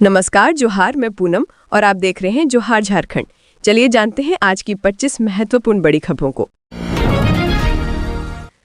नमस्कार, जोहार। मैं पूनम और आप देख रहे हैं जोहार झारखंड। चलिए जानते हैं आज की 25 महत्वपूर्ण बड़ी खबरों को।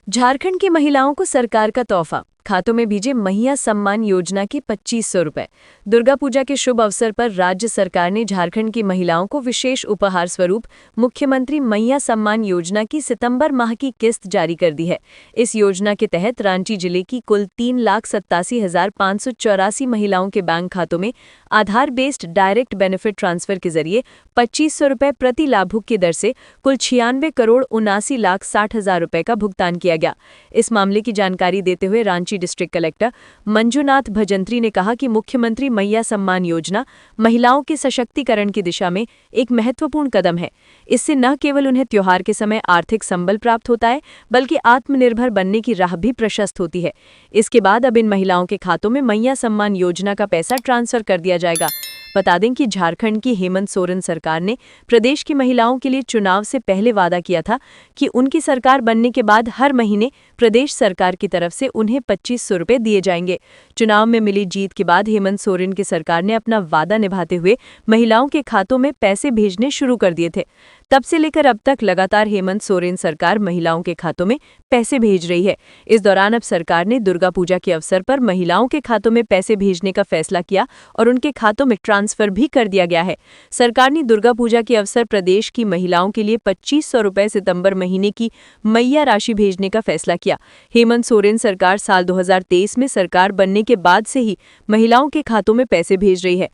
झारखंड की महिलाओं को सरकार का तोहफा, खातों में भेजे मैया सम्मान योजना के 2500 रुपए। दुर्गा पूजा के शुभ अवसर पर राज्य सरकार ने झारखंड की महिलाओं को विशेष उपहार स्वरूप मुख्यमंत्री मैया सम्मान योजना की सितंबर माह की किस्त जारी कर दी है। इस योजना के तहत रांची जिले की कुल 3,87,584 महिलाओं के बैंक खातों में आधार बेस्ड डायरेक्ट बेनिफिट ट्रांसफर के जरिए 2500 रुपए प्रति लाभुक की दर से कुल 96,79,60,000 रुपए का भुगतान किया गया। इस मामले की जानकारी देते हुए रांची डिस्ट्रिक्ट कलेक्टर मंजुनाथ भजंत्री ने कहा कि मुख्यमंत्री मैया सम्मान योजना महिलाओं के सशक्तिकरण की दिशा में एक महत्वपूर्ण कदम है। इससे न केवल उन्हें त्योहार के समय आर्थिक संबल प्राप्त होता है, बल्कि आत्मनिर्भर बनने की राह भी प्रशस्त होती है। इसके बाद अब इन महिलाओं के खातों में मैया सम्मान योजना का पैसा ट्रांसफर कर दिया जाएगा। बता दें कि झारखंड की हेमंत सोरेन सरकार ने प्रदेश की महिलाओं के लिए चुनाव से पहले वादा किया था कि उनकी सरकार बनने के बाद हर महीने प्रदेश सरकार की तरफ से उन्हें 2500 रुपए दिए जाएंगे। चुनाव में मिली जीत के बाद हेमंत सोरेन की सरकार ने अपना वादा निभाते हुए महिलाओं के खातों में पैसे भेजने शुरू कर दिए थे। तब से लेकर अब तक लगातार हेमंत सोरेन सरकार महिलाओं के खातों में पैसे भेज रही है। इस दौरान अब सरकार ने दुर्गा पूजा के अवसर पर महिलाओं के खातों में पैसे भेजने का फैसला किया और उनके खातों में ट्रांसफर भी कर दिया गया है। सरकार ने दुर्गा पूजा के अवसर प्रदेश की महिलाओं के लिए 2500 रुपए सितंबर महीने की मैया राशि भेजने का फैसला किया। हेमंत सोरेन सरकार साल 2023 में सरकार बनने के बाद से ही महिलाओं के खातों में पैसे भेज रही है।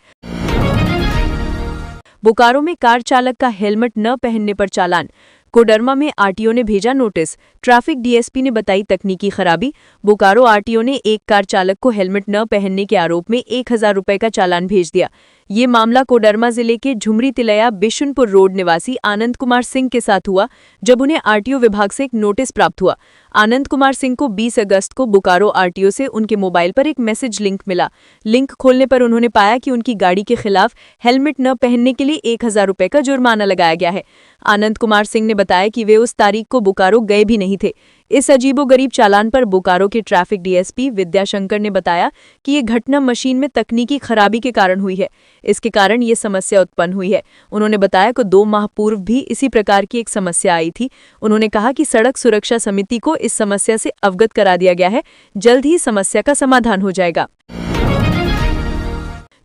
बोकारो में कार चालक का हेलमेट न पहनने पर चालान। कोडरमा में आरटीओ ने भेजा नोटिस। ट्रैफिक डीएसपी ने बताई तकनीकी खराबी। बोकारो आरटीओ ने एक कार चालक को हेलमेट न पहनने के आरोप में 1000 रुपए का चालान भेज दिया। ये मामला कोडरमा जिले के झुमरी तिलैया बिशुनपुर रोड निवासी आनंद कुमार सिंह के साथ हुआ, जब उन्हें आरटीओ विभाग से एक नोटिस प्राप्त हुआ। आनंद कुमार सिंह को 20 अगस्त को बोकारो आरटीओ से उनके मोबाइल पर एक मैसेज लिंक मिला। लिंक खोलने पर उन्होंने पाया कि उनकी गाड़ी के खिलाफ हेलमेट न पहनने के लिए 1000 रुपए का जुर्माना लगाया गया है। आनंद कुमार सिंह ने बताया कि वे उस तारीख को बोकारो गए भी नहीं थे। इस अजीबोगरीब चालान पर बोकारो के ट्रैफिक डीएसपी विद्याशंकर ने बताया कि ये घटना मशीन में तकनीकी खराबी के कारण हुई है। इसके कारण ये समस्या उत्पन्न हुई है। उन्होंने बताया कि 2 माह पूर्व भी इसी प्रकार की एक समस्या आई थी। उन्होंने कहा कि सड़क सुरक्षा समिति को इस समस्या से अवगत करा दिया गया है। जल्द ही समस्या का समाधान हो जाएगा।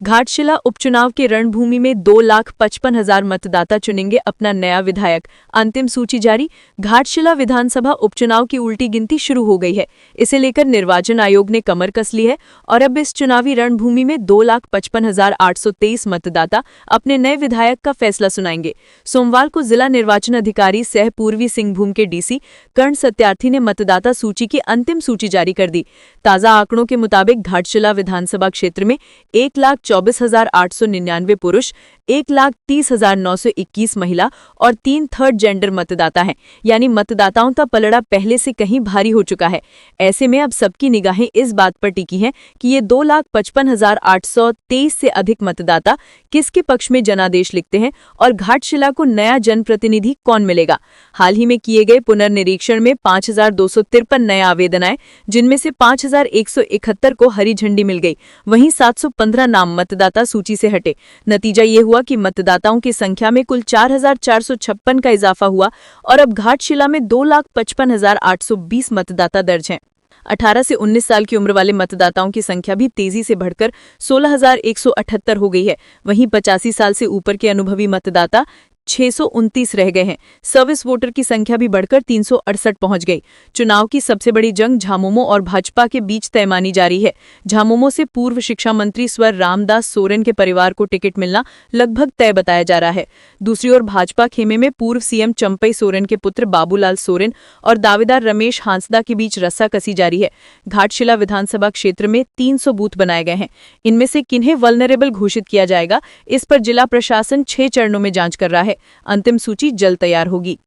घाटशिला उपचुनाव के रणभूमि में 2,55,000 मतदाता चुनेंगे अपना नया विधायक। अंतिम सूची जारी। घाटशिला विधानसभा उपचुनाव की उल्टी गिनती शुरू हो गई है। इसे लेकर निर्वाचन आयोग ने कमर कस ली है और अब इस चुनावी रणभूमि में 2,55,823 मतदाता अपने नए विधायक का फैसला सुनाएंगे। सोमवार को जिला निर्वाचन अधिकारी सह पूर्वी सिंहभूम के डीसी कर्ण सत्यार्थी ने मतदाता सूची की अंतिम सूची जारी कर दी। ताजा आंकड़ों के मुताबिक घाटशिला विधानसभा क्षेत्र में 1,24,899 पुरुष, 1,30,921 महिला और 3 थर्ड जेंडर मतदाता हैं। यानी मतदाताओं का पलड़ा पहले से कहीं भारी हो चुका है। ऐसे में अब सबकी निगाहें इस बात पर टिकी हैं कि ये 2,55,823 से अधिक मतदाता किसके पक्ष में जनादेश लिखते हैं और घाटशिला को नया जनप्रतिनिधि कौन मिलेगा। हाल ही में किए गए पुनर्निरीक्षण में 5,253 नए आवेदन आए, जिनमें से 5,171 को हरी झंडी मिल गई। वहीं 715 नाम मतदाता सूची से हटे। नतीजा ये हुआ कि मतदाताओं की संख्या में कुल 4,456 का इजाफा हुआ और अब घाटशिला में 2,55,820 मतदाता दर्ज हैं। 18 से 19 साल की उम्र वाले मतदाताओं की संख्या भी तेजी से बढ़कर 16,178 हो गई है। वहीं 85 साल से ऊपर के अनुभवी मतदाता 629 रह गए हैं। सर्विस वोटर की संख्या भी बढ़कर 368 पहुंच गई। चुनाव की सबसे बड़ी जंग झामुमो और भाजपा के बीच तय मानी जा रही है। झामुमो से पूर्व शिक्षा मंत्री स्वर रामदास सोरेन के परिवार को टिकट मिलना लगभग तय बताया जा रहा है। दूसरी ओर भाजपा खेमे में पूर्व सीएम चंपई सोरेन के पुत्र बाबूलाल सोरेन और दावेदार रमेश हांसदा के बीच रस्साकसी जारी है। घाटशिला विधानसभा क्षेत्र में 300 बूथ बनाए गए हैं। इनमें से किन्हें वल्नरेबल घोषित किया जाएगा, इस पर जिला प्रशासन 6 चरणों में जांच कर रहा है। अंतिम सूची जल्द तैयार होगी।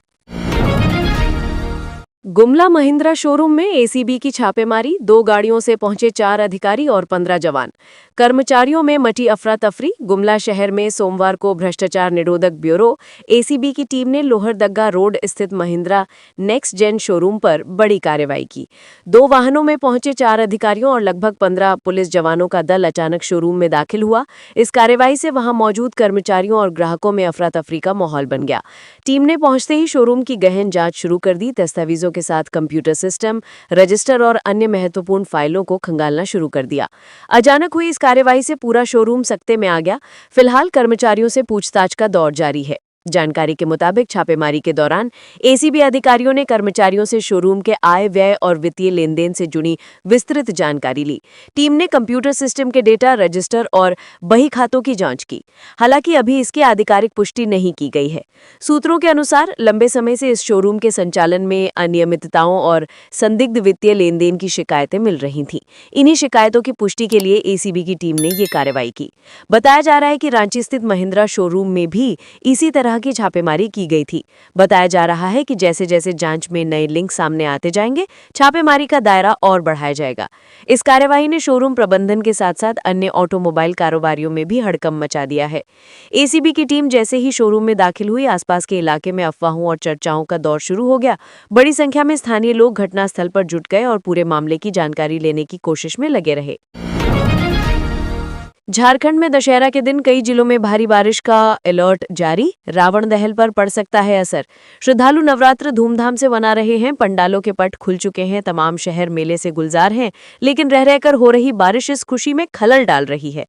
गुमला महिंद्रा शोरूम में एसीबी की छापेमारी, 2 गाड़ियों से पहुंचे 4 अधिकारी और 15 जवान। कर्मचारियों में मची अफरा तफरी। गुमला शहर में सोमवार को भ्रष्टाचार निरोधक ब्यूरो एसीबी की टीम ने लोहरदग्गा रोड स्थित महिंद्रा नेक्स्ट जेन शोरूम पर बड़ी कार्रवाई की। 2 वाहनों में पहुंचे 4 अधिकारियों और लगभग 15 पुलिस जवानों का दल अचानक शोरूम में दाखिल हुआ। इस कार्रवाई से वहां मौजूद कर्मचारियों और ग्राहकों में अफरा तफरी का माहौल बन गया। टीम ने पहुंचते ही शोरूम की गहन जांच शुरू कर दी। दस्तावेजों के साथ कंप्यूटर सिस्टम, रजिस्टर और अन्य महत्वपूर्ण फाइलों को खंगालना शुरू कर दिया। अचानक हुई इस कार्रवाई से पूरा शोरूम सकते में आ गया। फिलहाल कर्मचारियों से पूछताछ का दौर जारी है। जानकारी के मुताबिक छापेमारी के दौरान एसीबी अधिकारियों ने कर्मचारियों से शोरूम के आय, व्यय और वित्तीय लेनदेन से जुड़ी विस्तृत जानकारी ली। टीम ने कंप्यूटर सिस्टम के डेटा, रजिस्टर और बही खातों की जांच की। हालांकि अभी इसकी आधिकारिक पुष्टि नहीं की गई है। सूत्रों के अनुसार लंबे समय से इस शोरूम के संचालन में अनियमितताओं और संदिग्ध वित्तीय लेनदेन की शिकायतें मिल रही थीं। इन्हीं शिकायतों की पुष्टि के लिए एसीबी की टीम ने ये कार्रवाई की। बताया जा रहा है कि रांची स्थित महिंद्रा शोरूम में भी इसी तरह की छापेमारी की गई थी। बताया जा रहा है कि जैसे जैसे जांच में नए लिंक सामने आते जाएंगे, छापेमारी का दायरा और बढ़ाया जाएगा। इस कार्यवाही ने शोरूम प्रबंधन के साथ साथ अन्य ऑटोमोबाइल कारोबारियों में भी हड़कंप मचा दिया है। एसीबी की टीम जैसे ही शोरूम में दाखिल हुई, आसपास के इलाके में अफवाहों और चर्चाओं का दौर शुरू हो गया। बड़ी संख्या में स्थानीय लोग घटनास्थल पर जुट गए और पूरे मामले की जानकारी लेने की कोशिश में लगे रहे। झारखंड में दशहरा के दिन कई जिलों में भारी बारिश का अलर्ट जारी। रावण दहन पर पड़ सकता है असर। श्रद्धालु नवरात्र धूमधाम से मना रहे हैं। पंडालों के पट खुल चुके हैं। तमाम शहर मेले से गुलजार हैं, लेकिन रह रहकर हो रही बारिश इस खुशी में खलल डाल रही है।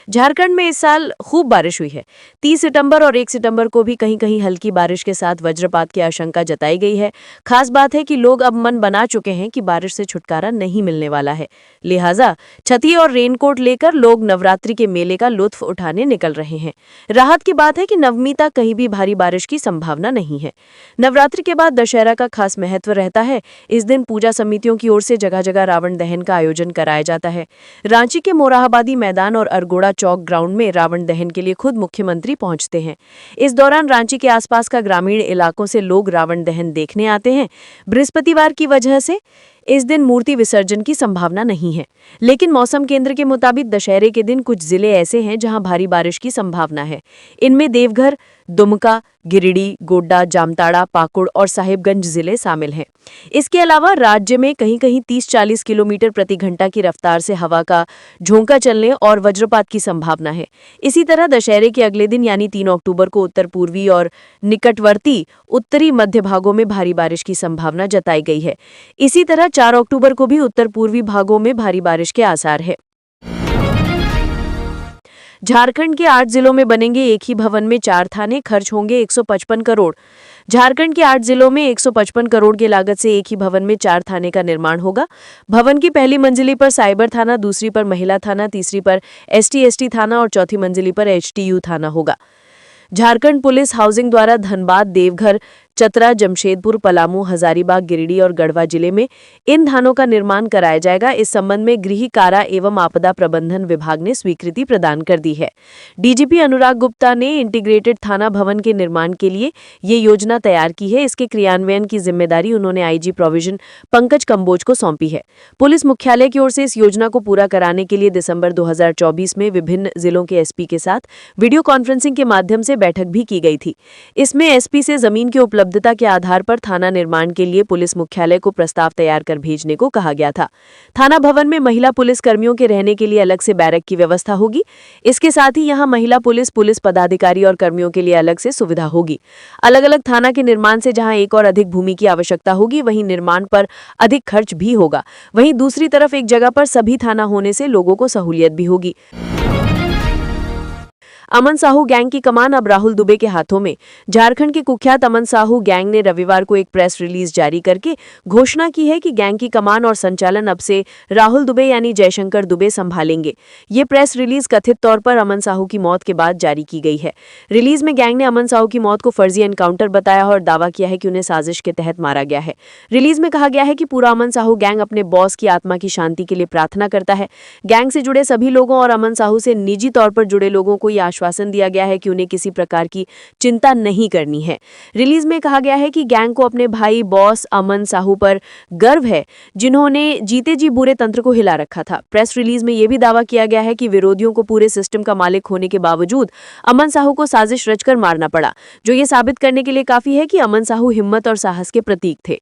झारखंड में इस साल खूब बारिश हुई है। 30 सितंबर और 1 सितंबर को भी कहीं कहीं हल्की बारिश के साथ वज्रपात की आशंका जताई गई है। खास बात है कि लोग अब मन बना चुके हैं कि बारिश से छुटकारा नहीं मिलने वाला है। लिहाजा छतरी और रेनकोट लेकर लोग नवरात्रि के मेले का लुत्फ उठाने निकल रहे हैं। राहत की बात है कि नवमी तक कहीं भी भारी बारिश की संभावना नहीं है। नवरात्रि के बाद दशहरा का खास महत्व रहता है। इस दिन पूजा समितियों की ओर से जगह जगह रावण दहन का आयोजन कराया जाता है। रांची के मोरहाबादी मैदान और अरगोड़ा चौक ग्राउंड में रावण दहन के लिए खुद मुख्यमंत्री पहुंचते हैं। इस दौरान रांची के आसपास का ग्रामीण इलाकों से लोग रावण दहन देखने आते हैं। बृहस्पतिवार की वजह से इस दिन मूर्ति विसर्जन की संभावना नहीं है, लेकिन मौसम केंद्र के मुताबिक दशहरे के दिन कुछ जिले ऐसे हैं जहां भारी बारिश की संभावना है। इनमें देवघर, दुमका, गिरिडीह, गोड्डा, जामताड़ा, पाकुड़ और साहिबगंज जिले शामिल हैं। इसके अलावा राज्य में कहीं कहीं 30-40 किलोमीटर प्रति घंटा की रफ्तार से हवा का झोंका चलने और वज्रपात की संभावना है। इसी तरह दशहरे के अगले दिन यानी 3 अक्टूबर को उत्तर पूर्वी और निकटवर्ती उत्तरी मध्य भागों में भारी बारिश की संभावना जताई गई है। इसी तरह 4 अक्टूबर को भी उत्तर पूर्वी भागों में भारी बारिश के आसार है। झारखंड के 8 जिलों में बनेंगे एक ही भवन में 4 थाने, खर्च होंगे 155 करोड़। झारखंड के 8 जिलों में 155 करोड़ की लागत से एक ही भवन में 4 थाने का निर्माण होगा। भवन की पहली मंजिली पर साइबर थाना, दूसरी पर महिला थाना, तीसरी पर ST/ST थाना और चौथी मंजिली पर HTU थाना होगा। झारखंड पुलिस हाउसिंग द्वारा धनबाद, देवघर, चतरा, जमशेदपुर, पलामू, हजारीबाग, गिरिडीह और गढ़वा जिले में इन थानों का निर्माण कराया जाएगा। इस संबंध में गृह, कारा एवं आपदा प्रबंधन विभाग ने स्वीकृति प्रदान कर दी है। डीजीपी अनुराग गुप्ता ने इंटीग्रेटेड थाना भवन के निर्माण के लिए ये योजना तैयार की है। इसके क्रियान्वयन की जिम्मेदारी उन्होंने IG प्रोविजन पंकज कंबोज को सौंपी है। पुलिस मुख्यालय की ओर से इस योजना को पूरा कराने के लिए दिसंबर 2024 में विभिन्न जिलों के SP के साथ वीडियो कॉन्फ्रेंसिंग के माध्यम से बैठक भी की गई थी। इसमें SP से जमीन की उपलब्धता के आधार पर थाना निर्माण के लिए पुलिस मुख्यालय को प्रस्ताव तैयार कर भेजने को कहा गया था। थाना भवन में महिला पुलिस कर्मियों के रहने के लिए अलग से बैरक की व्यवस्था होगी। इसके साथ ही यहां महिला पुलिस पदाधिकारी और कर्मियों के लिए अलग से सुविधा होगी। अलग अलग थाना के निर्माण से जहां एक और अधिक भूमि की आवश्यकता होगी, वहीं निर्माण पर अधिक खर्च भी होगा। वहीं दूसरी तरफ एक जगह पर सभी थाना होने से लोगों को सहूलियत भी होगी। अमन साहू गैंग की कमान अब राहुल दुबे के हाथों में। झारखंड के कुख्यात अमन साहू गैंग ने रविवार को एक प्रेस रिलीज जारी करके घोषणा की है कि गैंग की कमान और संचालन अब से राहुल दुबे यानी जयशंकर दुबे संभालेंगे। ये प्रेस रिलीज कथित तौर पर अमन साहू की मौत के बाद जारी की गई है। रिलीज में गैंग ने अमन साहू की मौत को फर्जी एनकाउंटर बताया और दावा किया है कि उन्हें साजिश के तहत मारा गया है। रिलीज में कहा गया है कि पूरा अमन साहू गैंग अपने बॉस की आत्मा की शांति के लिए प्रार्थना करता है। गैंग से जुड़े सभी लोगों और अमन साहू से निजी तौर पर जुड़े लोगों को ये आश्वासन दिया गया है कि उन्हें किसी प्रकार की चिंता नहीं करनी है। रिलीज में कहा गया है कि गैंग को अपने भाई बॉस अमन साहू पर गर्व है, जिन्होंने जीते जी बुरे तंत्र को हिला रखा था। प्रेस रिलीज में यह भी दावा किया गया है कि विरोधियों को पूरे सिस्टम का मालिक होने के बावजूद अमन साहू को साजिश रचकर मारना पड़ा, जो ये साबित करने के लिए काफी है कि अमन साहू हिम्मत और साहस के प्रतीक थे।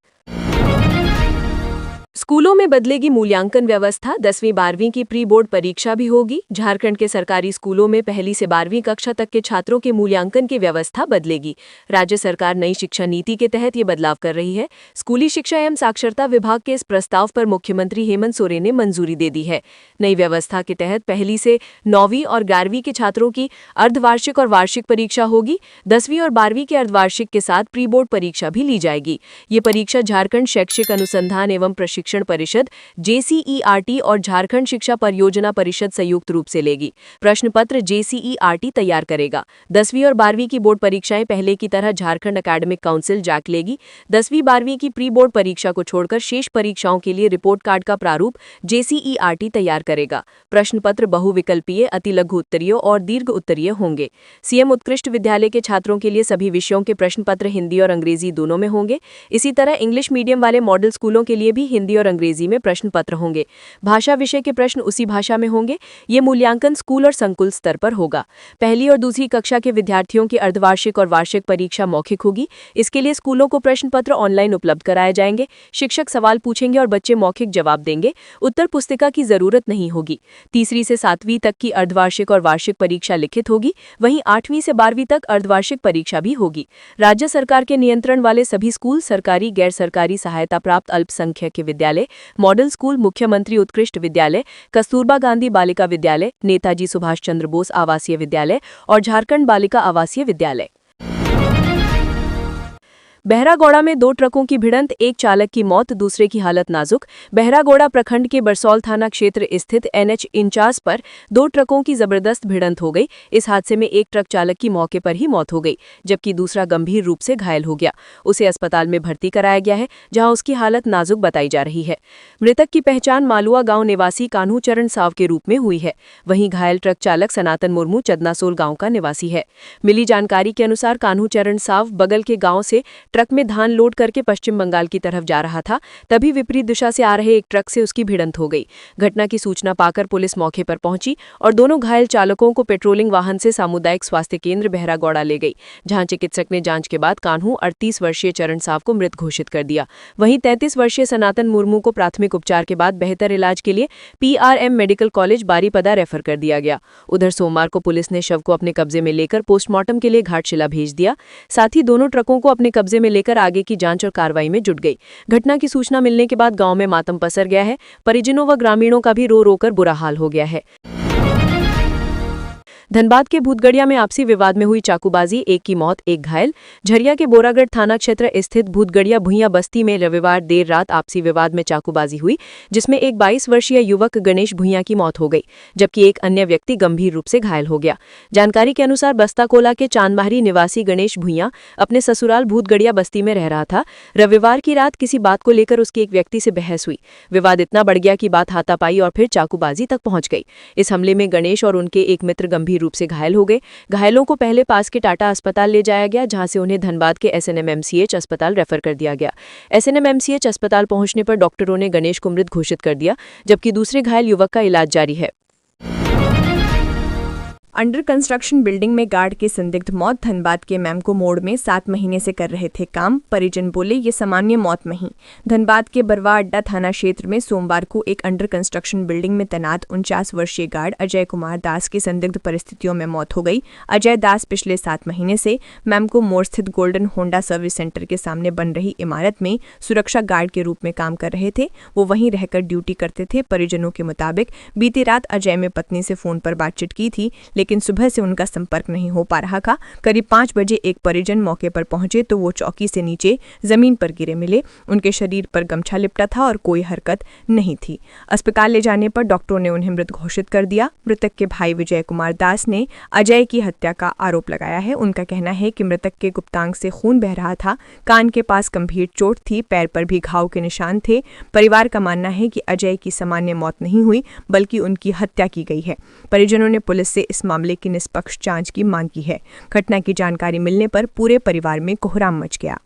स्कूलों में बदलेगी मूल्यांकन व्यवस्था, 10वीं 12वीं की प्री बोर्ड परीक्षा भी होगी। झारखंड के सरकारी स्कूलों में पहली से 12वीं कक्षा तक के छात्रों के मूल्यांकन की व्यवस्था बदलेगी। राज्य सरकार नई शिक्षा नीति के तहत ये बदलाव कर रही है। स्कूली शिक्षा एवं साक्षरता विभाग के इस प्रस्ताव पर मुख्यमंत्री हेमंत सोरेन ने मंजूरी दे दी है। नई व्यवस्था के तहत पहली से 9वीं और 11वीं के छात्रों की अर्धवार्षिक और वार्षिक परीक्षा होगी। 10वीं और 12वीं के अर्धवार्षिक के साथ प्री बोर्ड परीक्षा भी ली जाएगी। ये परीक्षा झारखंड शैक्षिक अनुसंधान एवं प्रशिक्षण परिषद JCERT और झारखंड शिक्षा परियोजना परिषद संयुक्त रूप से लेगी। प्रश्न पत्र JCERT तैयार करेगा। 10वीं और 12वीं की बोर्ड परीक्षाएं पहले की तरह झारखंड एकेडमिक काउंसिल जैक लेगी। 10वीं 12वीं की प्री बोर्ड परीक्षा को छोड़कर शेष परीक्षाओं के लिए रिपोर्ट कार्ड का प्रारूप JCERT तैयार करेगा। प्रश्न पत्र बहुविकल्पीय, अति लघु उत्तरीय और दीर्घ उत्तरीय होंगे। CM उत्कृष्ट विद्यालय के छात्रों के लिए सभी विषयों के प्रश्न पत्र हिंदी और अंग्रेजी दोनों में होंगे। इसी तरह इंग्लिश मीडियम वाले मॉडल स्कूलों के लिए भी हिंदी और अंग्रेजी में प्रश्न पत्र होंगे। भाषा विषय के प्रश्न उसी भाषा में होंगे। ये मूल्यांकन स्कूल और संकुल स्तर पर होगा। पहली और दूसरी कक्षा के विद्यार्थियों की अर्धवार्षिक और वार्षिक परीक्षा मौखिक होगी। इसके लिए स्कूलों को प्रश्न पत्र ऑनलाइन उपलब्ध कराए जाएंगे। शिक्षक सवाल पूछेंगे और बच्चे मौखिक जवाब देंगे। उत्तर पुस्तिका की जरूरत नहीं होगी। तीसरी से 7वीं तक की अर्धवार्षिक और वार्षिक परीक्षा लिखित होगी। वहीं 8वीं से 12वीं तक अर्धवार्षिक परीक्षा भी होगी। राज्य सरकार के नियंत्रण वाले सभी स्कूल, सरकारी, गैर सरकारी, सहायता प्राप्त अल्पसंख्यक विद्यालय, मॉडल स्कूल, मुख्यमंत्री उत्कृष्ट विद्यालय, कस्तूरबा गांधी बालिका विद्यालय, नेताजी सुभाष चंद्र बोस आवासीय विद्यालय और झारखंड बालिका आवासीय विद्यालय। बहरागोड़ा में 2 ट्रकों की भिड़ंत, एक चालक की मौत, दूसरे की हालत नाजुक। बहरागोड़ा प्रखंड के बरसौल थाना क्षेत्र स्थित NH 49 पर 2 ट्रकों की जबरदस्त भिड़ंत हो गई। इस हादसे में एक ट्रक चालक की मौके पर ही मौत हो गई, जबकि दूसरा गंभीर रूप से घायल हो गया। उसे अस्पताल में भर्ती कराया गया है, जहां उसकी हालत नाजुक बताई जा रही है। मृतक की पहचान मालुआ गांव निवासी कान्हू चरण साव के रूप में हुई है। वहीं घायल ट्रक चालक सनातन मुर्मू चदनासोल गांव का निवासी है। मिली जानकारी के अनुसार कान्हू चरण साव बगल के गांव से ट्रक में धान लोड करके पश्चिम बंगाल की तरफ जा रहा था। तभी विपरीत दिशा से आ रहे एक ट्रक से उसकी भिड़ंत हो गई। घटना की सूचना पाकर पुलिस मौके पर पहुंची और दोनों घायल चालकों को पेट्रोलिंग वाहन से सामुदायिक स्वास्थ्य केंद्र बहरागोड़ा ले गई, जहां चिकित्सक ने जांच के बाद कान्हू 38 वर्षीय चरण साव को मृत घोषित कर दिया। वहीं 33 वर्षीय सनातन मुर्मू को प्राथमिक उपचार के बाद बेहतर इलाज के लिए PRM medical college Baripada refer कर दिया गया। उधर सोमवार को पुलिस ने शव को अपने कब्जे में लेकर पोस्टमार्टम के लिए घाटशिला भेज दिया। साथ ही दोनों ट्रकों को अपने कब्जे में लेकर आगे की जांच और कार्रवाई में जुट गई। घटना की सूचना मिलने के बाद गांव में मातम पसर गया है। परिजनों व ग्रामीणों का भी रो रो कर बुरा हाल हो गया है। धनबाद के भूतगढ़िया में आपसी विवाद में हुई चाकूबाजी, एक की मौत, एक घायल। झरिया के बोरागढ़ थाना क्षेत्र स्थित भूतगढ़िया भुइयां बस्ती में रविवार देर रात आपसी विवाद में चाकूबाजी हुई, जिसमें एक 22 वर्षीय युवक गणेश भुइयां की मौत हो गई, जबकि एक अन्य व्यक्ति गंभीर रूप से घायल हो गया। जानकारी के अनुसार बस्ताकोला के चांदमारी निवासी गणेश भुइयां अपने ससुराल भूतगढ़िया बस्ती में रह रहा था। रविवार की रात किसी बात को लेकर उसकी एक व्यक्ति से बहस हुई। विवाद इतना बढ़ गया कि बात हाथापाई और फिर चाकूबाजी तक पहुंच गई। इस हमले में गणेश और उनके एक मित्र गंभीर रूप से घायल हो गए। घायलों को पहले पास के टाटा अस्पताल ले जाया गया, जहां से उन्हें धनबाद के SNMMCH अस्पताल रेफर कर दिया गया। SNMMCH अस्पताल पहुंचने पर डॉक्टरों ने गणेश को मृत घोषित कर दिया, जबकि दूसरे घायल युवक का इलाज जारी है। अंडर कंस्ट्रक्शन बिल्डिंग में गार्ड की संदिग्ध मौत। धनबाद के मैमको मोड़ में 7 महीने से कर रहे थे काम। परिजन बोले ये सामान्य मौत नहीं। धनबाद के बरवा अड्डा थाना क्षेत्र में सोमवार को एक अंडर कंस्ट्रक्शन बिल्डिंग में तैनात 49 वर्षीय गार्ड अजय कुमार दास की संदिग्ध परिस्थितियों में मौत हो गई। अजय दास पिछले 7 महीने से मैमको मोड़ स्थित गोल्डन होंडा सर्विस सेंटर के सामने बन रही इमारत में सुरक्षा गार्ड के रूप में काम कर रहे थे। वो वहीं रहकर ड्यूटी करते थे। परिजनों के मुताबिक बीती रात अजय में पत्नी से फोन पर बातचीत की थी, लेकिन सुबह से उनका संपर्क नहीं हो पा रहा था। करीब 5 बजे एक परिजन मौके पर पहुंचे तो वो चौकी से नीचे जमीन पर गिरे मिले। उनके शरीर पर गमछा लिपटा था और कोई हरकत नहीं थी। अस्पताल ले जाने पर डॉक्टरों ने उन्हें मृत घोषित कर दिया। मृतक के भाई विजय कुमार दास ने अजय की हत्या का आरोप लगाया है। उनका कहना है कि मृतक के गुप्तांग से खून बह रहा था, कान के पास गंभीर चोट थी, पैर पर भी घाव के निशान थे। परिवार का मानना है कि अजय की सामान्य मौत नहीं हुई, बल्कि उनकी हत्या की गई है। परिजनों ने पुलिस से इस मामले की निष्पक्ष जांच की मांग की है। घटना की जानकारी मिलने पर पूरे परिवार में कोहराम मच गया।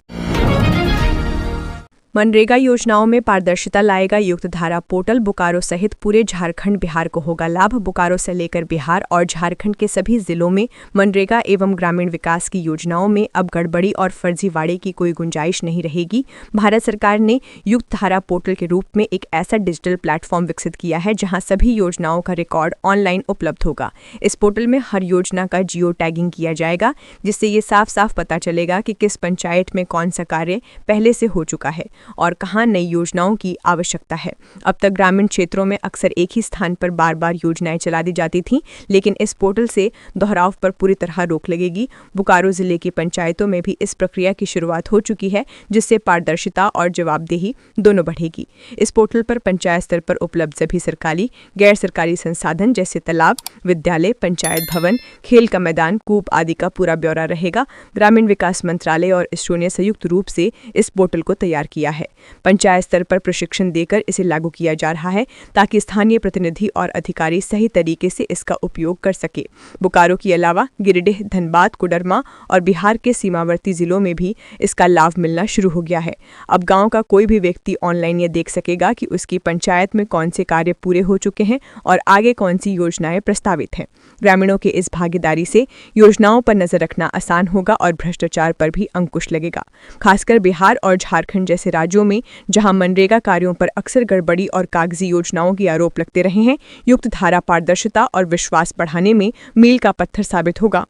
मनरेगा योजनाओं में पारदर्शिता लाएगा युक्त धारा पोर्टल। बोकारो सहित पूरे झारखंड बिहार को होगा लाभ। बोकारो से लेकर बिहार और झारखंड के सभी जिलों में मनरेगा एवं ग्रामीण विकास की योजनाओं में अब गड़बड़ी और फर्जीवाड़े की कोई गुंजाइश नहीं रहेगी। भारत सरकार ने युक्त धारा पोर्टल के रूप में एक ऐसा डिजिटल प्लेटफॉर्म विकसित किया है जहां सभी योजनाओं का रिकॉर्ड ऑनलाइन उपलब्ध होगा। इस पोर्टल में हर योजना का जियो टैगिंग किया जाएगा, जिससे ये साफ साफ पता चलेगा कि किस पंचायत में कौन सा कार्य पहले से हो चुका है और कहां नई योजनाओं की आवश्यकता है। अब तक ग्रामीण क्षेत्रों में अक्सर एक ही स्थान पर बार बार योजनाएं चला दी जाती थीं, लेकिन इस पोर्टल से दोहराव पर पूरी तरह रोक लगेगी। बोकारो जिले की पंचायतों में भी इस प्रक्रिया की शुरुआत हो चुकी है, जिससे पारदर्शिता और जवाबदेही दोनों बढ़ेगी। इस पोर्टल पर पंचायत स्तर पर उपलब्ध सभी सरकारी, गैर सरकारी संसाधन जैसे तालाब, विद्यालय, पंचायत भवन, खेल का मैदान, कूप आदि का पूरा ब्यौरा रहेगा। ग्रामीण विकास मंत्रालय और इसरो ने संयुक्त रूप से इस पोर्टल को तैयार किया है। पंचायत स्तर पर प्रशिक्षण देकर इसे लागू किया जा रहा है ताकि स्थानीय प्रतिनिधि और अधिकारी सही तरीके से इसका उपयोग कर सके। बोकारो के अलावा गिरिडीह, धनबाद, कोडरमा और बिहार के सीमावर्ती जिलों में भी इसका लाभ मिलना शुरू हो गया है। अब गांव का कोई भी व्यक्ति ऑनलाइन ये देख सकेगा कि उसकी पंचायत में कौन से कार्य पूरे हो चुके हैं और आगे कौन सी योजनाएं प्रस्तावित हैं। ग्रामीणों के इस भागीदारी से योजनाओं पर नजर रखना आसान होगा और भ्रष्टाचार पर भी अंकुश लगेगा। खासकर बिहार और झारखंड जैसे राज्यों में जहां मनरेगा कार्यों पर अक्सर गड़बड़ी और कागजी योजनाओं के आरोप लगते रहे हैं, युक्त धारा पारदर्शिता और विश्वास बढ़ाने में मील का पत्थर साबित होगा।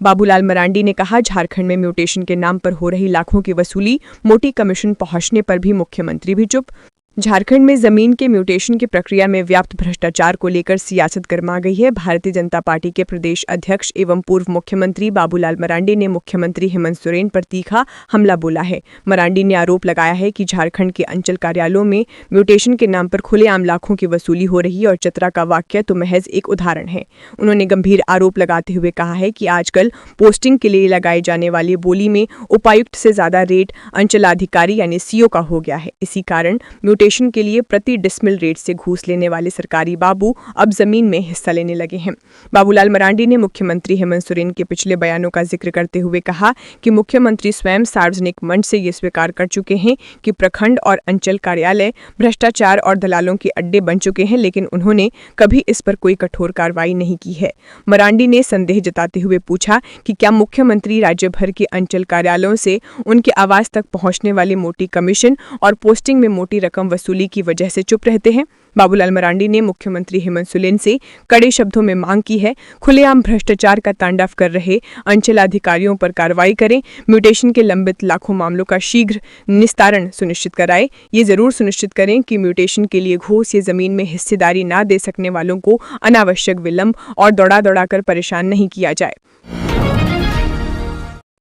बाबूलाल मरांडी ने कहा, झारखंड में म्यूटेशन के नाम पर हो रही लाखों की वसूली, मोटी कमीशन पहुंचने पर भी मुख्यमंत्री भी चुप। झारखंड में जमीन के म्यूटेशन की प्रक्रिया में व्याप्त भ्रष्टाचार को लेकर सियासत गर्मा गई है। भारतीय जनता पार्टी के प्रदेश अध्यक्ष एवं पूर्व मुख्यमंत्री बाबूलाल मरांडी ने मुख्यमंत्री हेमंत सोरेन पर तीखा हमला बोला है। मरांडी ने आरोप लगाया है कि झारखंड के अंचल कार्यालयों में म्यूटेशन के नाम पर खुलेआम लाखों की वसूली हो रही है और चतरा का वाक्य तो महज एक उदाहरण है। उन्होंने गंभीर आरोप लगाते हुए कहा है कि आजकल पोस्टिंग के लिए लगाई जाने वाली बोली में उपायुक्त से ज्यादा रेट अंचलाधिकारी यानी सीओ का हो गया है। इसी कारण के लिए प्रति डिसमिल रेट से घूस लेने वाले सरकारी बाबू अब जमीन में हिस्सा लेने लगे हैं। बाबूलाल मरांडी ने मुख्यमंत्री हेमंत सोरेन के पिछले बयानों का जिक्र करते हुए कहा कि मुख्यमंत्री स्वयं सार्वजनिक मंच से ये स्वीकार कर चुके हैं कि प्रखंड और अंचल कार्यालय भ्रष्टाचार और दलालों के अड्डे बन चुके हैं, लेकिन उन्होंने कभी इस पर कोई कठोर कार्रवाई नहीं की है। मरांडी ने संदेह जताते हुए पूछा कि क्या मुख्यमंत्री राज्य भर के अंचल कार्यालयों से उनके आवास तक पहुंचने वाली मोटी कमीशन और पोस्टिंग में मोटी रकम वसूली की वजह से चुप रहते हैं। बाबूलाल मरांडी ने मुख्यमंत्री हेमंत सोरेन से कड़े शब्दों में मांग की है, खुलेआम भ्रष्टाचार का तांडव कर रहे अंचल अधिकारियों पर कार्रवाई करें, म्यूटेशन के लंबित लाखों मामलों का शीघ्र निस्तारण सुनिश्चित कराएं। ये जरूर सुनिश्चित करें कि म्यूटेशन के लिए घूस या जमीन में हिस्सेदारी न दे सकने वालों को अनावश्यक विलंब और दौड़ा कर परेशान नहीं किया जाए।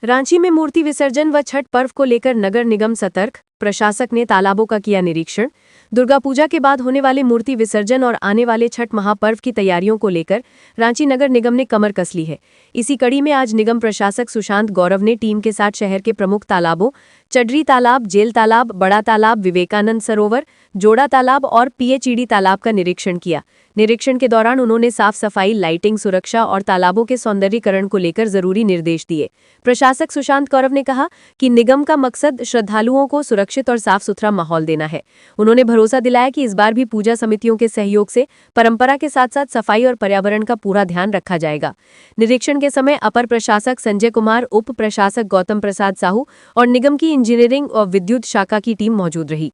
रांची में मूर्ति विसर्जन व छठ पर्व को लेकर नगर निगम सतर्क, प्रशासक ने तालाबों का किया निरीक्षण। दुर्गा पूजा के बाद होने वाले मूर्ति विसर्जन और आने वाले छठ महापर्व की तैयारियों को लेकर रांची नगर निगम ने कमर कस ली है। इसी कड़ी में आज निगम प्रशासक सुशांत गौरव ने टीम के साथ शहर के प्रमुख तालाबों चडरी तालाब, जेल तालाब, बड़ा तालाब, विवेकानंद सरोवर, जोड़ा तालाब और पीएचईडी तालाब का निरीक्षण किया। निरीक्षण के दौरान उन्होंने साफ सफाई, लाइटिंग, सुरक्षा और तालाबों के सौंदर्यीकरण को लेकर जरूरी निर्देश दिए। प्रशासक सुशांत गौरव ने कहा कि निगम का मकसद श्रद्धालुओं को सुरक्षित और साफ सुथरा माहौल देना है। उन्होंने भरोसा दिलाया कि इस बार भी पूजा समितियों के सहयोग से परंपरा के साथ साथ सफाई और पर्यावरण का पूरा ध्यान रखा जाएगा। निरीक्षण के समय अपर प्रशासक संजय कुमार, उप प्रशासक गौतम प्रसाद साहू और निगम की इंजीनियरिंग और विद्युत शाखा की टीम मौजूद रही।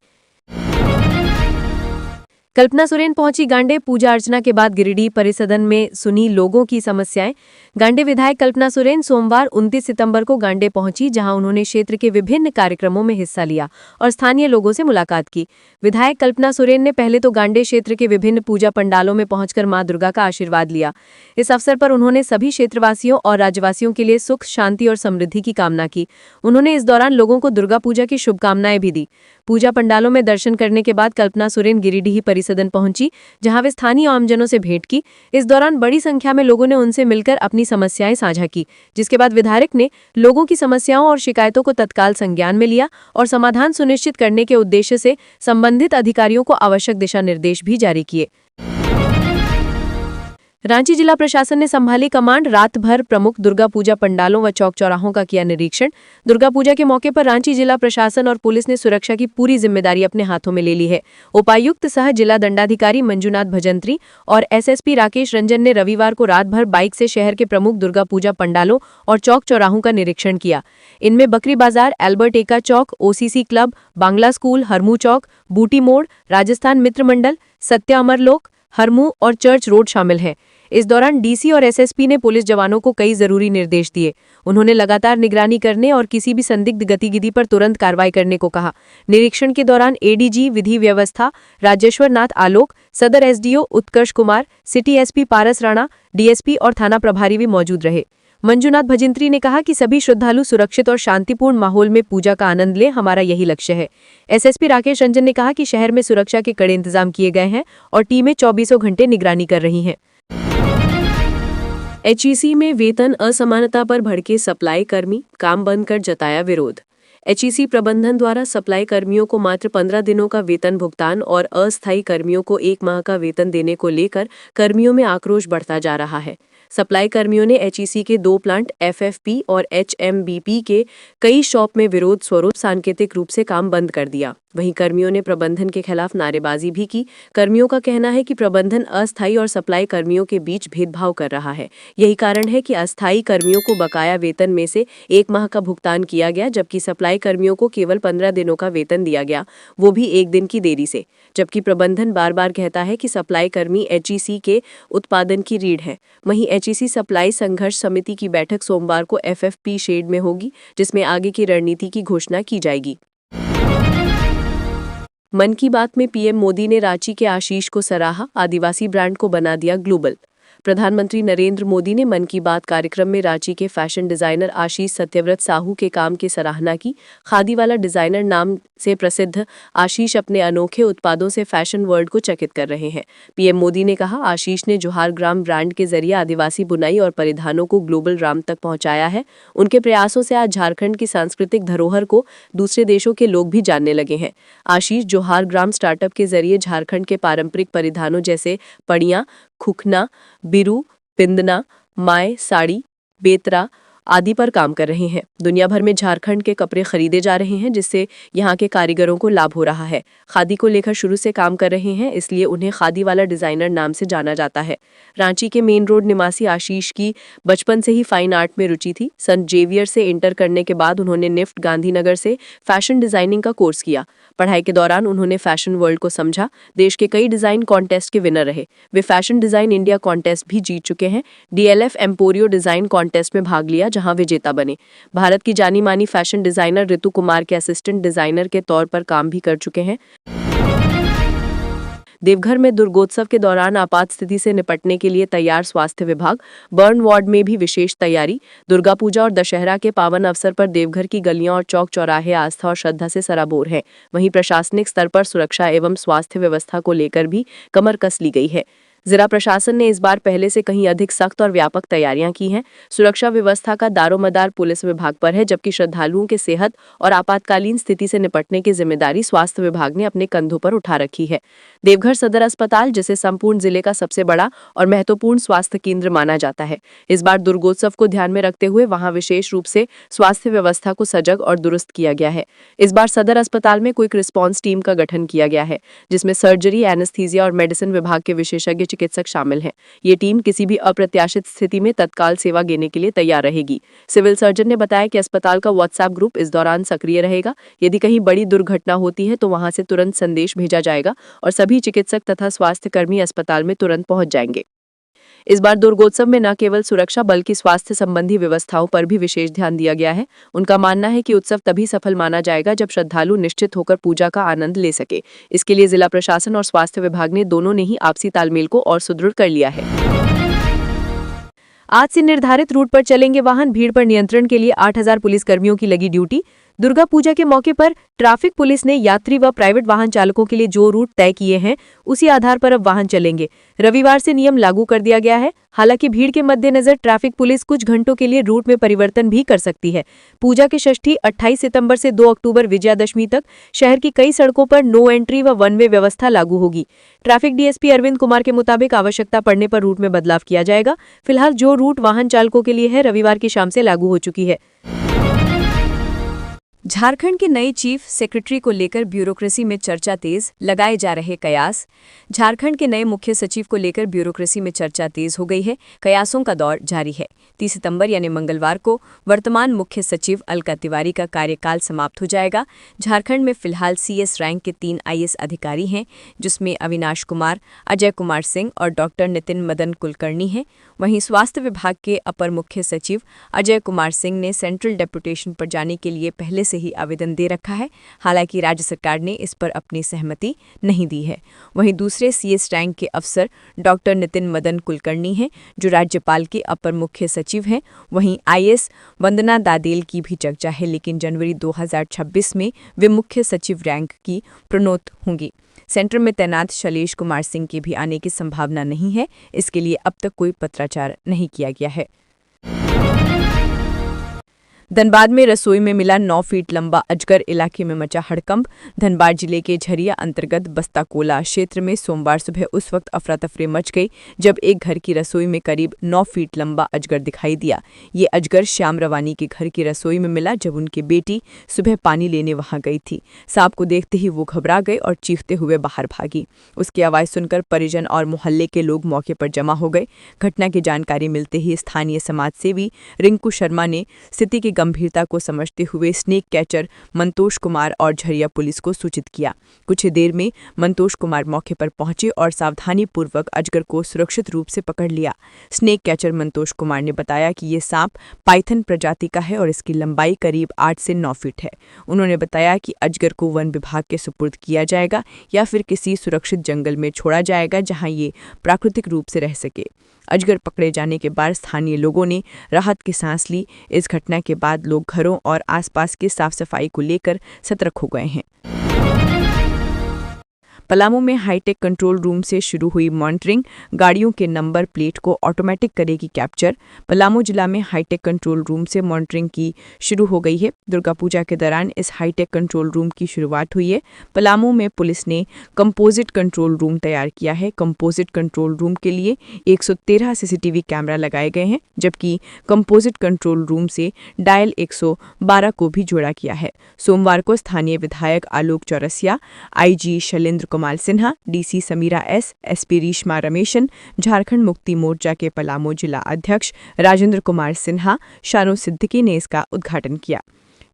कल्पना सोरेन पहुंची गांडे। पूजा अर्चना के बाद गिरिडीह परिसदन में सुनी लोगों की समस्याएं। गांडे विधायक कल्पना सोरेन सोमवार 29 सितंबर को गांडे पहुंची, जहां उन्होंने क्षेत्र के विभिन्न कार्यक्रमों में हिस्सा लिया और स्थानीय लोगों से मुलाकात की। विधायक कल्पना सोरेन ने पहले तो गांडे क्षेत्र के विभिन्न पूजा पंडालों में पहुंचकर मां दुर्गा का आशीर्वाद लिया। इस अवसर पर उन्होंने सभी क्षेत्रवासियों और राज्यवासियों के लिए सुख, शांति और समृद्धि की कामना की। उन्होंने इस दौरान लोगों को दुर्गा पूजा की शुभकामनाएं भी दी। पूजा पंडालों में दर्शन करने के बाद कल्पना सोरेन गिरिडीह परिसदन पहुंची, जहां वे स्थानीय आमजनों से भेंट की। इस दौरान बड़ी संख्या में लोगों ने उनसे मिलकर अपनी समस्याएं साझा की, जिसके बाद विधायक ने लोगों की समस्याओं और शिकायतों को तत्काल संज्ञान में लिया और समाधान सुनिश्चित करने के उद्देश्य से संबंधित अधिकारियों को आवश्यक दिशा निर्देश भी जारी किए। रांची जिला प्रशासन ने संभाली कमांड। रात भर प्रमुख दुर्गा पूजा पंडालों व चौक चौराहों का किया निरीक्षण। दुर्गा पूजा के मौके पर रांची जिला प्रशासन और पुलिस ने सुरक्षा की पूरी जिम्मेदारी अपने हाथों में ले ली है। उपायुक्त सह जिला दंडाधिकारी मंजुनाथ भजंत्री और एसएसपी राकेश रंजन ने रविवार को रात भर बाइक से शहर के प्रमुख दुर्गा पूजा पंडालों और चौक चौराहों का निरीक्षण किया। इनमें बकरी Bazar, Albert Ekka Chowk, OCC club, Bangla school, Harmu Chowk, Booti Mor, Rajasthan मित्र मंडल, सत्य अमरलोक, हरमू और चर्च रोड शामिल है। इस दौरान डीसी और एसएसपी ने पुलिस जवानों को कई जरूरी निर्देश दिए। उन्होंने लगातार निगरानी करने और किसी भी संदिग्ध गतिविधि पर तुरंत कार्रवाई करने को कहा। निरीक्षण के दौरान एडीजी विधि व्यवस्था राजेश्वर नाथ आलोक, सदर एसडीओ उत्कर्ष कुमार, सिटी एसपी पारस राणा, डीएसपी और थाना प्रभारी भी मौजूद रहे। मंजुनाथ भजंत्री ने कहा कि सभी श्रद्धालु सुरक्षित और शांतिपूर्ण माहौल में पूजा का आनंद लें, हमारा यही लक्ष्य है। एसएसपी राकेश रंजन ने कहा कि शहर में सुरक्षा के कड़े इंतजाम किए गए हैं और टीमें 24 घंटे निगरानी कर रही हैं। एचईसी में वेतन असमानता पर भड़के सप्लाई कर्मी, काम बंद कर जताया विरोध। एचईसी प्रबंधन द्वारा सप्लाई कर्मियों को मात्र 15 दिनों का वेतन भुगतान और अस्थायी कर्मियों को 1 माह का वेतन देने को लेकर कर्मियों में आक्रोश बढ़ता जा रहा है। सप्लाई कर्मियों ने एचईसी के 2 प्लांट एफएफपी और एचएमबीपी के कई शॉप में विरोध स्वरूप सांकेतिक रूप से काम बंद कर दिया। वहीं कर्मियों ने प्रबंधन के खिलाफ नारेबाजी भी की। कर्मियों का कहना है कि प्रबंधन अस्थायी और सप्लाई कर्मियों के बीच भेदभाव कर रहा है। यही कारण है कि अस्थायी कर्मियों को बकाया वेतन में से 1 माह का भुगतान किया गया, जबकि सप्लाई कर्मियों को केवल 15 दिनों का वेतन दिया गया, वो भी 1 दिन की देरी से। जबकि प्रबंधन बार बार कहता है कि सप्लाई कर्मी एचईसी के उत्पादन की रीढ़ है। वहीं एचईसी सप्लाई संघर्ष समिति की बैठक सोमवार को एफएफपी शेड में होगी, जिसमें आगे की रणनीति की घोषणा की जाएगी। मन की बात में पीएम मोदी ने रांची के आशीष को सराहा, आदिवासी ब्रांड को बना दिया ग्लोबल। प्रधानमंत्री नरेंद्र मोदी ने मन की बात कार्यक्रम में रांची के फैशन डिजाइनर आशीष सत्यव्रत साहू के काम की सराहना की। खादी वाला डिजाइनर नाम से प्रसिद्ध आशीष अपने अनोखे उत्पादों से फैशन वर्ल्ड को चकित कर रहे हैं। पीएम मोदी ने कहा, आशीष ने जोहार ग्राम ब्रांड के जरिए आदिवासी बुनाई और परिधानों को ग्लोबल राम तक पहुंचाया है। उनके प्रयासों से आज झारखंड की सांस्कृतिक धरोहर को दूसरे देशों के लोग भी जानने लगे हैं। आशीष जोहार ग्राम स्टार्टअप के जरिए झारखंड के पारंपरिक परिधानों जैसे पड़ियां, खुखना, बिरू, बिंदना, माय, साड़ी, बेतरा आदि पर काम कर रहे हैं। दुनिया भर में झारखंड के कपड़े खरीदे जा रहे हैं, जिससे यहाँ के कारीगरों को लाभ हो रहा है। खादी को लेकर शुरू से काम कर रहे हैं, इसलिए उन्हें खादी वाला डिजाइनर नाम से जाना जाता है। रांची के मेन रोड निवासी आशीष की बचपन से ही फाइन आर्ट में रुचि थी। संत जेवियर से इंटर करने के बाद उन्होंने निफ्ट गांधीनगर से फैशन डिजाइनिंग का कोर्स किया। पढ़ाई के दौरान उन्होंने फैशन वर्ल्ड को समझा। देश के कई डिजाइन कॉन्टेस्ट के विनर रहे। वे फैशन डिजाइन इंडिया कॉन्टेस्ट भी जीत चुके हैं। डीएलएफ एम्पोरियो डिजाइन कॉन्टेस्ट में भाग लिया, जहां विजेता बने। भारत की जानी मानी फैशन डिजाइनर ऋतु कुमार के असिस्टेंट डिजाइनर के तौर पर काम भी कर चुके हैं। देवघर में दुर्गोत्सव के दौरान आपात स्थिति से निपटने के लिए तैयार स्वास्थ्य विभाग। बर्न वार्ड में भी विशेष तैयारी। दुर्गा पूजा और दशहरा के पावन अवसर पर देवघर की गलियां और चौक चौराहे आस्था और श्रद्धा से सराबोर हैं। वहीं प्रशासनिक स्तर पर सुरक्षा एवं स्वास्थ्य व्यवस्था को लेकर भी कमर कस ली गई है। जिला प्रशासन ने इस बार पहले से कहीं अधिक सख्त और व्यापक तैयारियां की हैं। सुरक्षा व्यवस्था का दारोमदार पुलिस विभाग पर है, जबकि श्रद्धालुओं के सेहत और आपातकालीन स्थिति से निपटने की जिम्मेदारी स्वास्थ्य विभाग ने अपने कंधों पर उठा रखी है। देवघर सदर अस्पताल, जिसे संपूर्ण जिले का सबसे बड़ा और महत्वपूर्ण स्वास्थ्य केंद्र माना जाता है, इस बार दुर्गोत्सव को ध्यान में रखते हुए वहां विशेष रूप से स्वास्थ्य व्यवस्था को सजग और दुरुस्त किया गया है। इस बार सदर अस्पताल में क्विक रिस्पॉन्स टीम का गठन किया गया है, जिसमें सर्जरी, एनेस्थीसिया और मेडिसिन विभाग के विशेषज्ञ चिकित्सक शामिल हैं। ये टीम किसी भी अप्रत्याशित स्थिति में तत्काल सेवा देने के लिए तैयार रहेगी। सिविल सर्जन ने बताया कि अस्पताल का व्हाट्सएप ग्रुप इस दौरान सक्रिय रहेगा। यदि कहीं बड़ी दुर्घटना होती है तो वहां से तुरंत संदेश भेजा जाएगा और सभी चिकित्सक तथा स्वास्थ्य कर्मी अस्पताल में तुरंत पहुंच जाएंगे। इस बार दुर्गोत्सव में न केवल सुरक्षा बल्कि स्वास्थ्य संबंधी व्यवस्थाओं पर भी विशेष ध्यान दिया गया है। उनका मानना है कि उत्सव तभी सफल माना जाएगा जब श्रद्धालु निश्चित होकर पूजा का आनंद ले सके। इसके लिए जिला प्रशासन और स्वास्थ्य विभाग ने दोनों ने ही आपसी तालमेल को और सुदृढ़ कर लिया है। आज से निर्धारित रूट पर चलेंगे वाहन। भीड़ पर नियंत्रण के लिए 8000 पुलिस कर्मियों की लगी ड्यूटी। दुर्गा पूजा के मौके पर ट्रैफिक पुलिस ने यात्री व प्राइवेट वाहन चालकों के लिए जो रूट तय किए हैं उसी आधार पर अब वाहन चलेंगे। रविवार से नियम लागू कर दिया गया है। हालांकि भीड़ के मद्देनजर ट्रैफिक पुलिस कुछ घंटों के लिए रूट में परिवर्तन भी कर सकती है। पूजा की षष्ठी 28 सितंबर से 2 अक्टूबर विजयादशमी तक शहर की कई सड़कों पर नो एंट्री व वन वे व्यवस्था लागू होगी। ट्रैफिक डीएसपी अरविंद कुमार के मुताबिक आवश्यकता पड़ने पर रूट में बदलाव किया जाएगा। फिलहाल जो रूट वाहन चालकों के लिए है रविवार की शाम से लागू हो चुकी है। झारखंड के नए चीफ सेक्रेटरी को लेकर ब्यूरोक्रेसी में चर्चा तेज, लगाए जा रहे कयास। झारखंड के नए मुख्य सचिव को लेकर ब्यूरोक्रेसी में चर्चा तेज हो गई है। कयासों का दौर जारी है। 30 सितंबर यानी मंगलवार को वर्तमान मुख्य सचिव अलका तिवारी का कार्यकाल समाप्त हो जाएगा। झारखंड में फिलहाल सीएस रैंक के 3 आईएएस अधिकारी हैं, जिसमें अविनाश कुमार, अजय कुमार सिंह और डॉक्टर नितिन मदन कुलकर्णी हैं। वहीं स्वास्थ्य विभाग के अपर मुख्य सचिव अजय कुमार सिंह ने सेंट्रल डेपुटेशन पर जाने के लिए पहले से ही आवेदन दे रखा है। हालांकि राज्य सरकार ने इस पर अपनी सहमति नहीं दी है। वहीं दूसरे सीएस रैंक के अफसर डॉक्टर नितिन मदन कुलकर्णी हैं, जो राज्यपाल के अपर मुख्य सचिव हैं। वहीं आईएएस वंदना दादेल की भी चर्चा है, लेकिन जनवरी 2026 में वे मुख्य सचिव रैंक की प्रोन्नत होंगी। सेंटर में तैनात शैलेश कुमार सिंह के भी आने की संभावना नहीं है। इसके लिए अब तक कोई पत्राचार नहीं किया गया है। धनबाद में रसोई में मिला 9 फीट लंबा अजगर, इलाके में मचा हड़कंप। धनबाद जिले के झरिया अंतर्गत बस्ताकोला क्षेत्र में सोमवार सुबह उस वक्त अफरा तफरी मच गई जब एक घर की रसोई में करीब 9 फीट लंबा अजगर दिखाई दिया। ये अजगर श्याम रवानी के घर की रसोई में मिला जब उनकी बेटी सुबह पानी लेने वहां गई थी। सांप को देखते ही वो घबरा गए और चीखते हुए बाहर भागी। उसकी आवाज सुनकर परिजन और मोहल्ले के लोग मौके पर जमा हो गए। घटना की जानकारी मिलते ही स्थानीय समाजसेवी रिंकू शर्मा ने स्थिति की गंभीरता को समझते हुए स्नेक कैचर मंतोष कुमार और झरिया पुलिस को सूचित किया। कुछ देर में मंतोष कुमार मौके पर पहुंचे और सावधानीपूर्वक अजगर को सुरक्षित रूप से पकड़ लिया। स्नेक कैचर मंतोष कुमार ने बताया कि ये सांप पाइथन प्रजाति का है और इसकी लंबाई करीब 8 से 9 फीट है। उन्होंने बताया कि अजगर को वन विभाग के सुपुर्द किया जाएगा या फिर किसी सुरक्षित जंगल में छोड़ा जाएगा जहां ये प्राकृतिक रूप से रह सके। अजगर पकड़े जाने के बाद स्थानीय लोगों ने राहत की सांस ली। इस घटना के बाद लोग घरों और आसपास की साफ सफाई को लेकर सतर्क हो गए हैं। पलामू में हाईटेक कंट्रोल रूम से शुरू हुई मॉनिटरिंग, गाड़ियों के नंबर प्लेट को ऑटोमेटिक करेगी कैप्चर। पलामू जिला में हाईटेक कंट्रोल रूम से मॉनिटरिंग की शुरू हो गई है। दुर्गा पूजा के दौरान इस हाईटेक कंट्रोल रूम की शुरुआत हुई है। पलामू में पुलिस ने कंपोजिट कंट्रोल रूम तैयार किया है। कंपोजिट कंट्रोल रूम के लिए 113 सीसीटीवी कैमरा लगाए गए हैं, जबकि कंपोजिट कंट्रोल रूम से डायल 112 को भी जोड़ा गया है। सोमवार को स्थानीय विधायक Alok Chaurasia, IG Shailendra Kumar Sinha, DC Sameera S, SP Rishma Rameshan, Jharkhand Mukti Morcha के पलामू जिला अध्यक्ष राजेंद्र कुमार सिन्हा, शानो सिद्दीकी ने इसका उद्घाटन किया।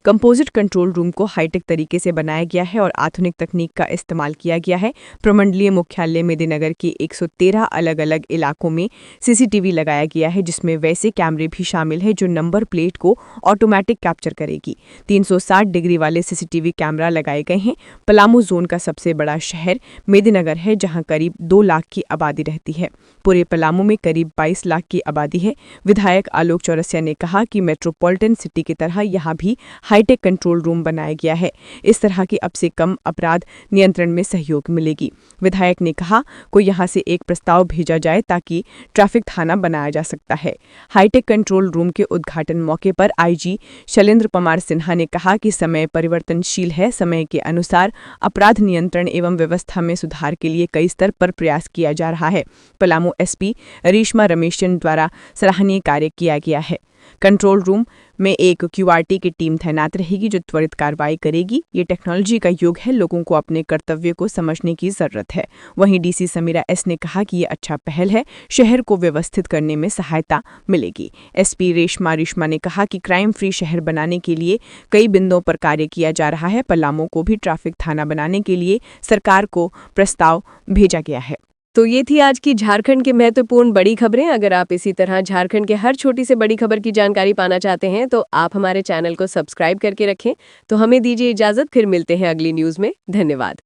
कंपोजिट कंट्रोल रूम को हाईटेक तरीके से बनाया गया है और आधुनिक तकनीक का इस्तेमाल किया गया है। प्रमंडलीय मुख्यालय मेदिनीनगर के 113 अलग अलग इलाकों में सीसीटीवी लगाया गया है, जिसमें वैसे कैमरे भी शामिल हैं जो नंबर प्लेट को ऑटोमेटिक कैप्चर करेगी। 360 डिग्री वाले सीसीटीवी कैमरा लगाए गए हैं। पलामू जोन का सबसे बड़ा शहर मेदिनीनगर है, जहां करीब 2 लाख की आबादी रहती है। पूरे पलामू में करीब 22 लाख की आबादी है। विधायक आलोक चौरसिया ने कहा कि मेट्रोपॉलिटन सिटी की तरह यहां भी हाईटेक कंट्रोल रूम बनाया गया है। इस तरह की अब से कम अपराध नियंत्रण में सहयोग मिलेगी। विधायक ने कहा, कोई यहां से एक प्रस्ताव भेजा जाए ताकि ट्रैफिक थाना बनाया जा सकता है। हाईटेक कंट्रोल रूम के उद्घाटन मौके पर आईजी शैलेंद्र कुमार सिन्हा ने कहा कि समय परिवर्तनशील है। समय के अनुसार अपराध नियंत्रण एवं व्यवस्था में सुधार के लिए कई स्तर पर प्रयास किया जा रहा है। पलामू एसपी रीश्मा रमेशन द्वारा सराहनीय कार्य किया गया है। कंट्रोल रूम में एक क्यूआरटी की टीम तैनात रहेगी जो त्वरित कार्रवाई करेगी। ये टेक्नोलॉजी का युग है, लोगों को अपने कर्तव्य को समझने की जरूरत है। वहीं डीसी समीरा एस ने कहा कि ये अच्छा पहल है, शहर को व्यवस्थित करने में सहायता मिलेगी। एसपी रेशमा ने कहा कि क्राइम फ्री शहर बनाने के लिए कई बिंदुओं पर कार्य किया जा रहा है। पलामू को भी ट्रैफिक थाना बनाने के लिए सरकार को प्रस्ताव भेजा गया है। तो ये थी आज की झारखंड की महत्वपूर्ण बड़ी खबरें। अगर आप इसी तरह झारखंड के हर छोटी से बड़ी खबर की जानकारी पाना चाहते हैं तो आप हमारे चैनल को सब्सक्राइब करके रखें। तो हमें दीजिए इजाजत, फिर मिलते हैं अगली न्यूज़ में। धन्यवाद।